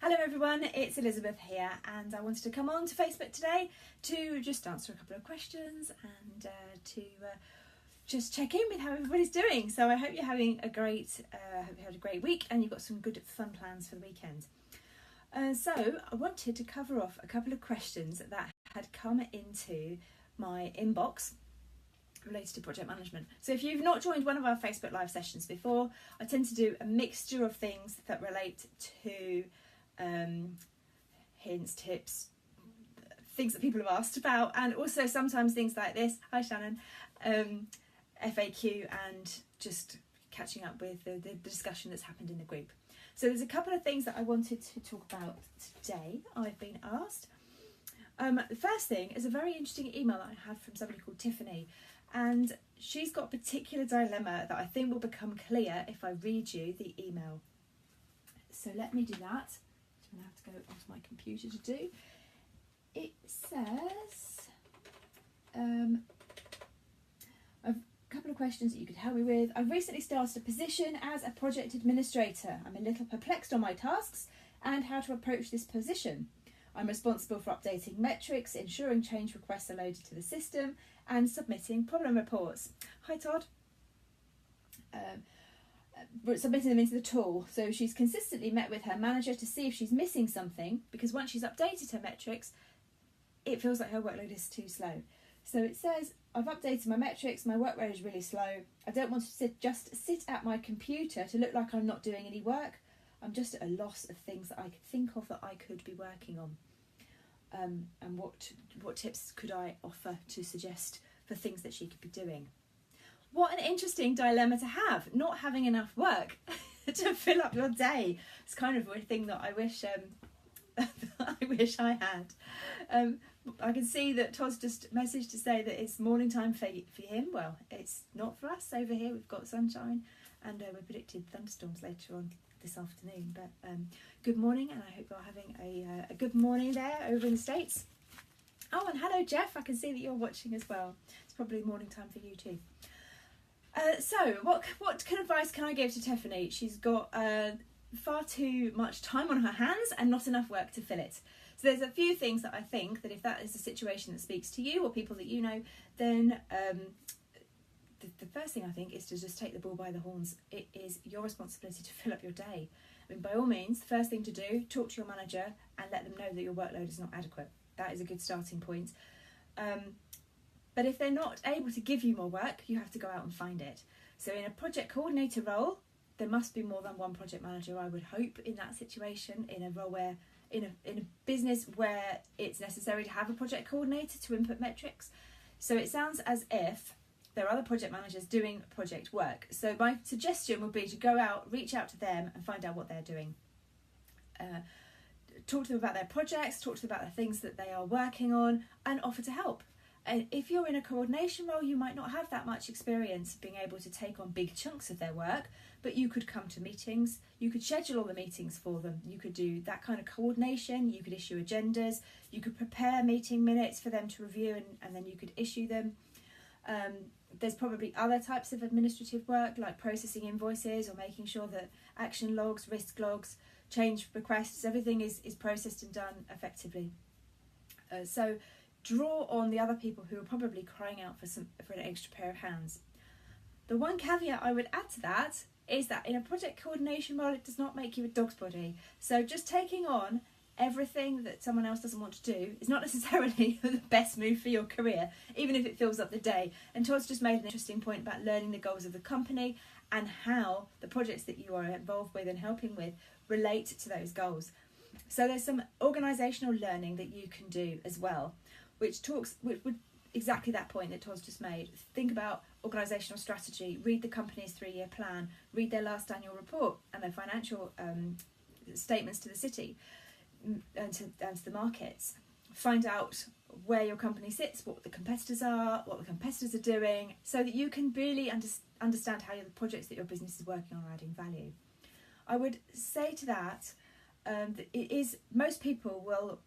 Hello everyone, it's Elizabeth here, and I wanted to come on to Facebook today to just answer a couple of questions and to just check in with how everybody's doing. So I hope you're having a great, hope you had a great week and you've got some good fun plans for the weekend. So I wanted to cover off a couple of questions that had come into my inbox related to project management. So if you've not joined one of our Facebook Live sessions before, I tend to do a mixture of things that relate to hints, tips, things that people have asked about, and also sometimes things like this, hi Shannon, FAQ, and just catching up with the discussion that's happened in the group. So there's a couple of things that I wanted to talk about today. I've been asked. The first thing is a very interesting email that I had from somebody called Tiffany, and she's got a particular dilemma that I think will become clear if I read you the email. So let me do that. I'm going to have to go onto my computer to do. It says, a couple of questions that you could help me with. I've recently started a position as a project administrator. I'm a little perplexed on my tasks and how to approach this position. I'm responsible for updating metrics, ensuring change requests are loaded to the system, and submitting problem reports. Hi Todd. Submitting them into the tool. So she's consistently met with her manager to see if she's missing something, because once she's updated her metrics, it feels like her workload is too slow. So it says, I've updated my metrics, my workload is really slow. I don't want to just sit at my computer to look like I'm not doing any work. I'm just at a loss of things that I could think of that I could be working on. And what tips could I offer to suggest for things that she could be doing? What an interesting dilemma to have, not having enough work to fill up your day. It's kind of a thing that I wish I had. I can see that Todd's just messaged to say that it's morning time for him. Well, it's not for us over here. We've got sunshine, and we predicted thunderstorms later on this afternoon. But good morning, and I hope you're having a good morning there over in the States. Oh, and hello Jeff, I can see that you're watching as well. It's probably morning time for you too. So what kind of advice can I give to Tiffany? She's got far too much time on her hands and not enough work to fill it. So there's a few things that I think that if that is a situation that speaks to you or people that you know, then the first thing I think is to just take the bull by the horns. It is your responsibility to fill up your day. I mean, by all means, the first thing to do, talk to your manager and let them know that your workload is not adequate. That is a good starting point. But if they're not able to give you more work, you have to go out and find it. So in a project coordinator role, there must be more than one project manager, I would hope, in that situation, in a role where, in a business where it's necessary to have a project coordinator to input metrics. So it sounds as if there are other project managers doing project work. So my suggestion would be to go out, reach out to them and find out what they're doing. Talk to them about their projects, talk to them about the things that they are working on, and offer to help. And if you're in a coordination role, you might not have that much experience being able to take on big chunks of their work, but you could come to meetings, you could schedule all the meetings for them, you could do that kind of coordination, you could issue agendas, you could prepare meeting minutes for them to review and then you could issue them. There's probably other types of administrative work like processing invoices or making sure that action logs, risk logs, change requests, everything is processed and done effectively. So draw on the other people who are probably crying out for an extra pair of hands. The one caveat I would add to that is that in a project coordination role, it does not make you a dog's body. So just taking on everything that someone else doesn't want to do is not necessarily the best move for your career, even if it fills up the day. And Todd's just made an interesting point about learning the goals of the company and how the projects that you are involved with and helping with relate to those goals. So there's some organisational learning that you can do as well, which would exactly that point that Todd's just made. Think about organisational strategy, read the company's 3-year plan, read their last annual report and their financial statements to the city and to the markets. Find out where your company sits, what the competitors are, what the competitors are doing, so that you can really understand how the projects that your business is working on are adding value. I would say to that, most people will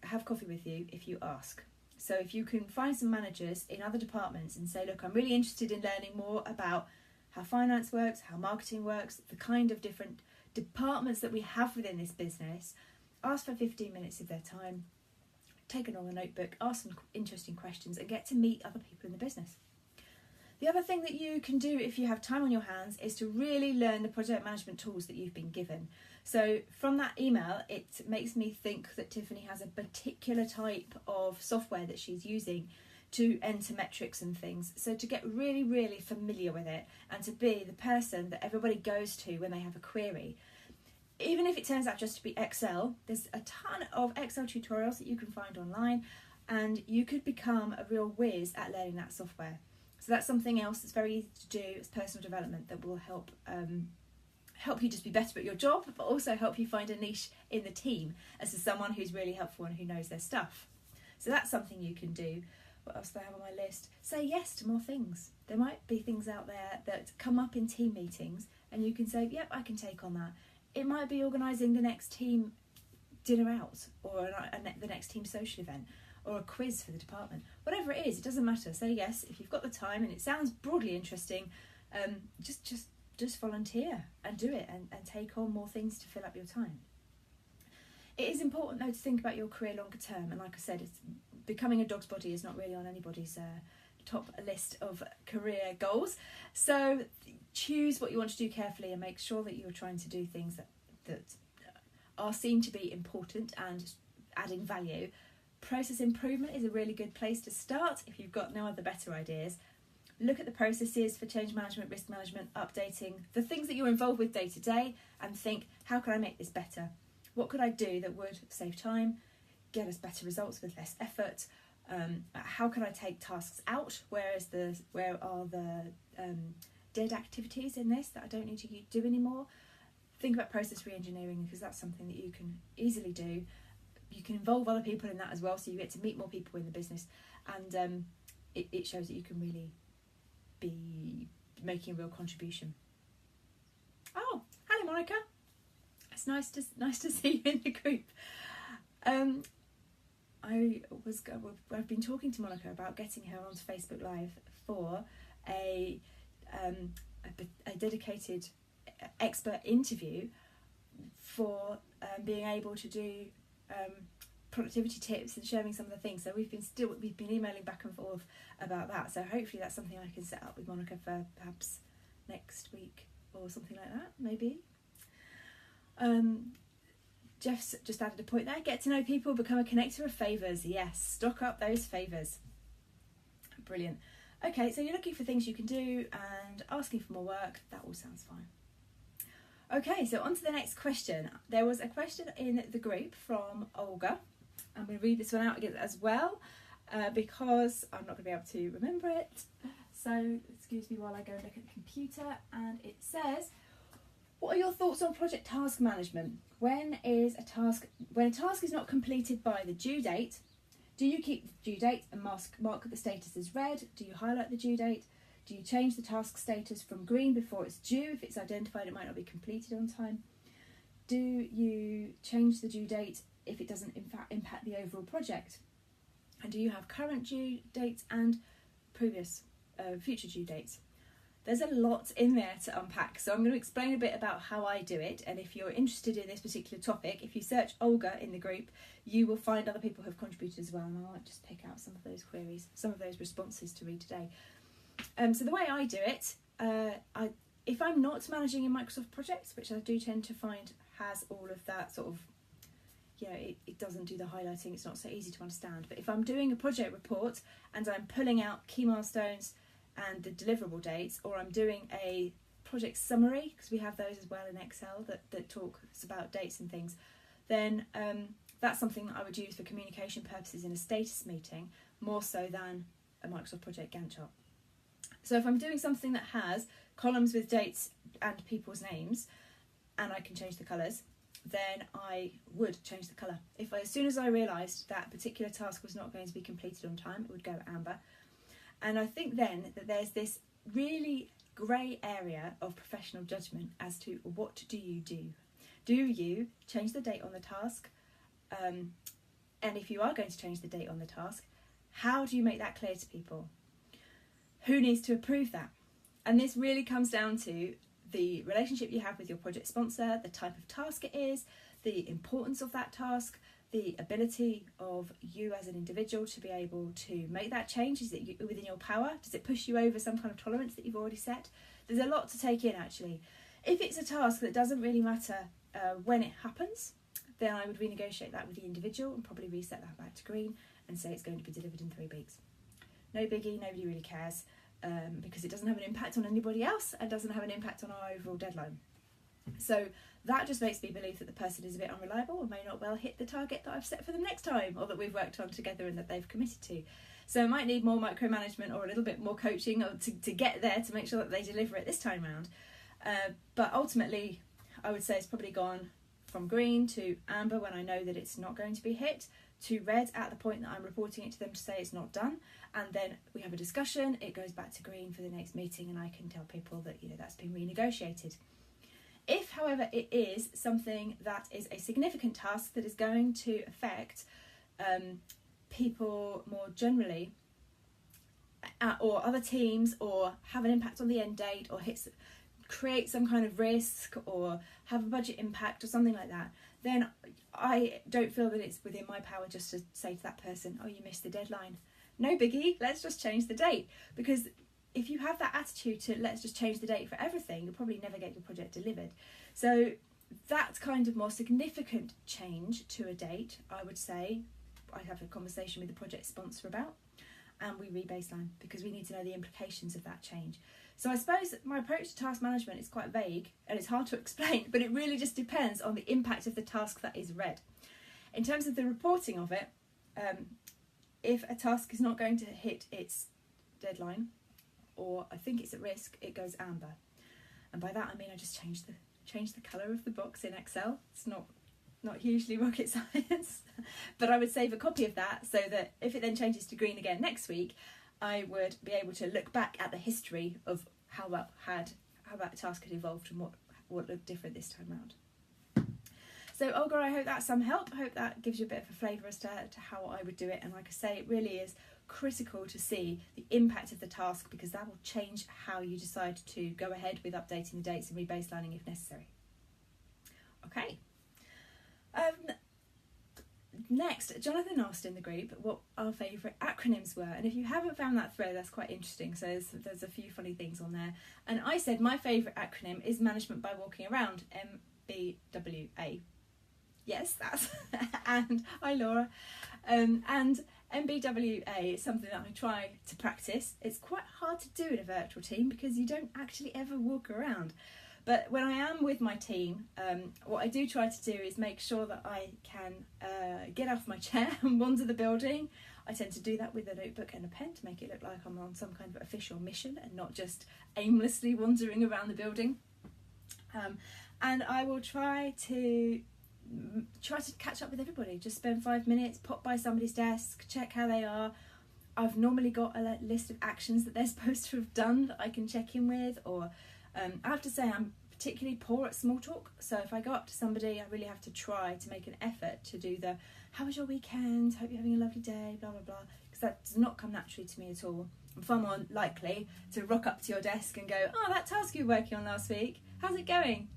have coffee with you if you ask. So if you can find some managers in other departments and say, look, I'm really interested in learning more about how finance works, how marketing works, the kind of different departments that we have within this business, Ask for 15 minutes of their time, take along a notebook, ask some interesting questions, and get to meet other people in the business. The other thing that you can do if you have time on your hands is to really learn the project management tools that you've been given. So from that email, it makes me think that Tiffany has a particular type of software that she's using to enter metrics and things. So to get really, really familiar with it and to be the person that everybody goes to when they have a query. Even if it turns out just to be Excel, there's a ton of Excel tutorials that you can find online, and you could become a real whiz at learning that software. So that's something else that's very easy to do. It's personal development that will help you just be better at your job, but also help you find a niche in the team as someone who's really helpful and who knows their stuff. So that's something you can do. What else do I have on my list? Say yes to more things. There might be things out there that come up in team meetings and you can say, yep, I can take on that. It might be organising the next team dinner out, or the next team social event, or a quiz for the department. Whatever it is, it doesn't matter. Say yes if you've got the time and it sounds broadly interesting. Just volunteer and do it, and take on more things to fill up your time. It is important though to think about your career longer term, and like I said, becoming a dog's body is not really on anybody's top list of career goals. So choose what you want to do carefully and make sure that you're trying to do things that are seen to be important and adding value. Process improvement is a really good place to start if you've got no other better ideas. Look at the processes for change management, risk management, updating, the things that you're involved with day to day, and think, how can I make this better? What could I do that would save time, get us better results with less effort? How can I take tasks out? Where are the dead activities in this that I don't need to do anymore? Think about process re-engineering, because that's something that you can easily do. You can involve other people in that as well, so you get to meet more people in the business, and it shows that you can really be making a real contribution. Oh, hello Monica. It's nice to see you in the group. I've been talking to Monica about getting her onto Facebook Live for a dedicated expert interview for being able to do productivity tips and sharing some of the things. So we've been emailing back and forth about that. So hopefully that's something I can set up with Monica for perhaps next week or something like that, maybe. Jeff's just added a point there. Get to know people, become a connector of favours. Yes, stock up those favours. Brilliant. Okay, so you're looking for things you can do and asking for more work. That all sounds fine. Okay, so on to the next question. There was a question in the group from Olga. I'm going to read this one out again as well because I'm not going to be able to remember it. So excuse me while I go and look at the computer. And it says, what are your thoughts on project task management? When a task is not completed by the due date, do you keep the due date and mark the status as red? Do you highlight the due date? Do you change the task status from green before it's due if it's identified it might not be completed on time? Do you change the due date if it doesn't in fact impact the overall project? And do you have current due dates and previous future due dates? There's a lot in there to unpack, so I'm going to explain a bit about how I do it, and if you're interested in this particular topic, if you search Olga in the group, you will find other people who have contributed as well, and I'll just pick out some of those queries, some of those responses to read today. So the way I do it, if I'm not managing in Microsoft projects, which I do tend to find has all of that sort of, it doesn't do the highlighting, it's not so easy to understand, but if I'm doing a project report and I'm pulling out key milestones and the deliverable dates, or I'm doing a project summary, because we have those as well in Excel that talks about dates and things, then that's something that I would use for communication purposes in a status meeting, more so than a Microsoft project Gantt chart. So if I'm doing something that has columns with dates and people's names, and I can change the colours, then I would change the colour. As soon as I realised that particular task was not going to be completed on time, it would go amber. And I think then that there's this really grey area of professional judgment as to what do you do? Do you change the date on the task? And if you are going to change the date on the task, how do you make that clear to people? Who needs to approve that? And this really comes down to the relationship you have with your project sponsor, the type of task it is, the importance of that task, the ability of you as an individual to be able to make that change. Is it within your power? Does it push you over some kind of tolerance that you've already set? There's a lot to take in, actually. If it's a task that doesn't really matter when it happens, then I would renegotiate that with the individual and probably reset that back to green and say it's going to be delivered in 3 weeks. No biggie, nobody really cares, because it doesn't have an impact on anybody else and doesn't have an impact on our overall deadline. So that just makes me believe that the person is a bit unreliable and may not well hit the target that I've set for them next time, or that we've worked on together and that they've committed to. So it might need more micromanagement or a little bit more coaching to get there, to make sure that they deliver it this time round. But ultimately, I would say it's probably gone from green to amber when I know that it's not going to be hit, to red at the point that I'm reporting it to them to say it's not done, and then we have a discussion, it goes back to green for the next meeting, and I can tell people that, you know, that's been renegotiated. If, however, it is something that is a significant task that is going to affect people more generally, or other teams, or have an impact on the end date, or create some kind of risk, or have a budget impact or something like that, then I don't feel that it's within my power just to say to that person, oh, you missed the deadline. No biggie, let's just change the date. Because if you have that attitude to let's just change the date for everything, you'll probably never get your project delivered. So that kind of more significant change to a date, I would say, I have a conversation with the project sponsor about, and we re-baseline, because we need to know the implications of that change. So I suppose my approach to task management is quite vague and it's hard to explain, but it really just depends on the impact of the task that is read. In terms of the reporting of it, if a task is not going to hit its deadline, or I think it's at risk, it goes amber. And by that I mean I just change the colour of the box in Excel. It's not hugely rocket science, but I would save a copy of that so that if it then changes to green again next week, I would be able to look back at the history of how that task had evolved and what looked different this time round. So Olga, I hope that's some help. I hope that gives you a bit of a flavour as to how I would do it. And like I say, it really is critical to see the impact of the task, because that will change how you decide to go ahead with updating the dates and rebaselining if necessary. Okay. Next, Jonathan asked in the group what our favourite acronyms were, and if you haven't found that thread, that's quite interesting. So there's a few funny things on there, and I said my favourite acronym is Management by Walking Around, MBWA. Yes, that's and hi Laura, and MBWA is something that I try to practice. It's quite hard to do in a virtual team because you don't actually ever walk around. But when I am with my team, what I do try to do is make sure that I can get off my chair and wander the building. I tend to do that with a notebook and a pen to make it look like I'm on some kind of official mission and not just aimlessly wandering around the building. And I will try to catch up with everybody. Just spend 5 minutes, pop by somebody's desk, check how they are. I've normally got a list of actions that they're supposed to have done that I can check in with, or I have to say I'm particularly poor at small talk, so if I go up to somebody I really have to try to make an effort to do the how was your weekend, hope you're having a lovely day, blah blah blah, because that does not come naturally to me at all. I'm far more likely to rock up to your desk and go, oh, that task you were working on last week, how's it going?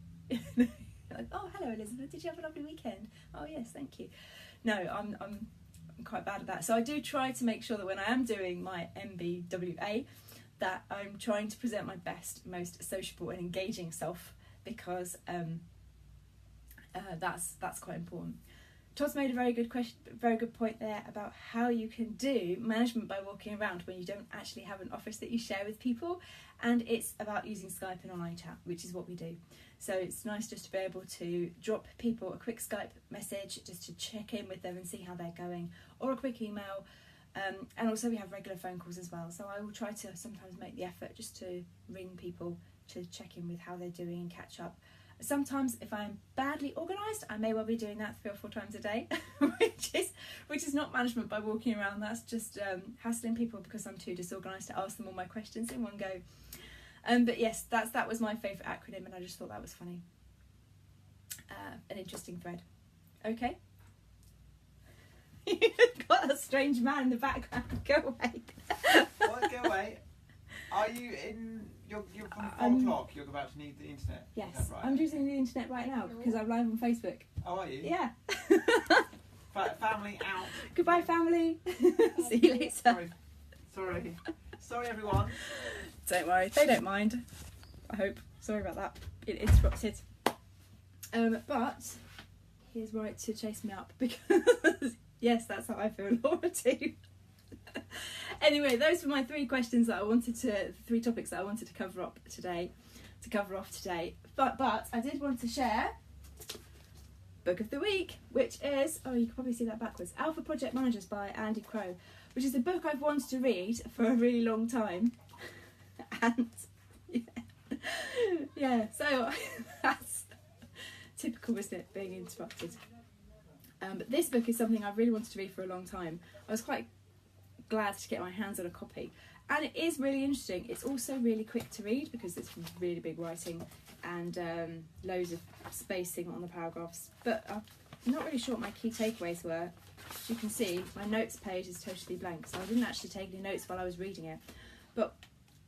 Like, oh, hello Elizabeth, did you have a lovely weekend? Oh yes, thank you. No, I'm quite bad at that, so I do try to make sure that when I am doing my MBWA that I'm trying to present my best, most sociable and engaging self, because that's quite important. Todd's made a very good point there about how you can do management by walking around when you don't actually have an office that you share with people, and it's about using Skype and online chat, which is what we do. So it's nice just to be able to drop people a quick Skype message just to check in with them and see how they're going, or a quick email. And also we have regular phone calls as well, so I will try to sometimes make the effort just to ring people to check in with how they're doing and catch up. Sometimes if I'm badly organised, I may well be doing that 3 or 4 times a day, which is not management by walking around. That's just hassling people because I'm too disorganised to ask them all my questions in one go. But yes, that was my favourite acronym, and I just thought that was funny. An interesting thread. Okay. You've got a strange man in the background. Go away. What? Go away. Are you in? You're from 4 o'clock. You're about to need the internet. Yes, Is that right? I'm using the internet right now because I'm live on Facebook. Oh, are you? Yeah. Family out. Goodbye, family. See you later. Sorry, everyone. Don't worry, they don't mind. I hope. Sorry about that. It interrupted. But he's right to chase me up because yes, that's how I feel, Laura too. Anyway, those were my 3 questions that I wanted to, 3 topics that I wanted to cover off today. But I did want to share Book of the Week, which is, oh, you can probably see that backwards, Alpha Project Managers by Andy Crow, which is a book I've wanted to read for a really long time. And yeah, so that's typical, isn't it, being interrupted. But this book is something I've really wanted to read for a long time. I was quite glad to get my hands on a copy, and it is really interesting. It's also really quick to read because it's really big writing and loads of spacing on the paragraphs, but I'm not really sure what my key takeaways were. As you can see, my notes page is totally blank, so I didn't actually take any notes while I was reading it, but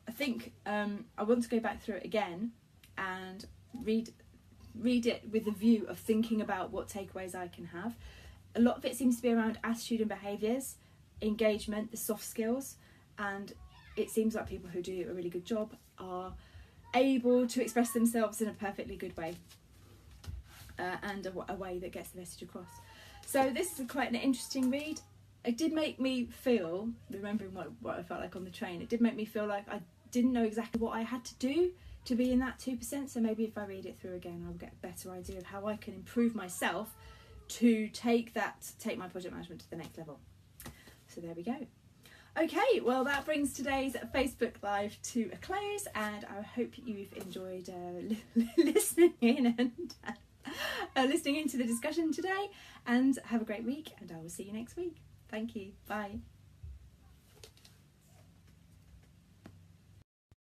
I think I want to go back through it again and read it with the view of thinking about what takeaways I can have. A lot of it seems to be around attitude and behaviours, engagement, the soft skills, and it seems like people who do a really good job are able to express themselves in a perfectly good way, and a way that gets the message across. So this is quite an interesting read. It did make me feel, remembering what I felt like on the train, it did make me feel like I didn't know exactly what I had to do to be in that 2%, so maybe if I read it through again I'll get a better idea of how I can improve myself to take my project management to the next level. So there we go. Okay, well that brings today's Facebook Live to a close, and I hope you've enjoyed listening in and listening into the discussion today, and have a great week, and I will see you next week. Thank you. Bye.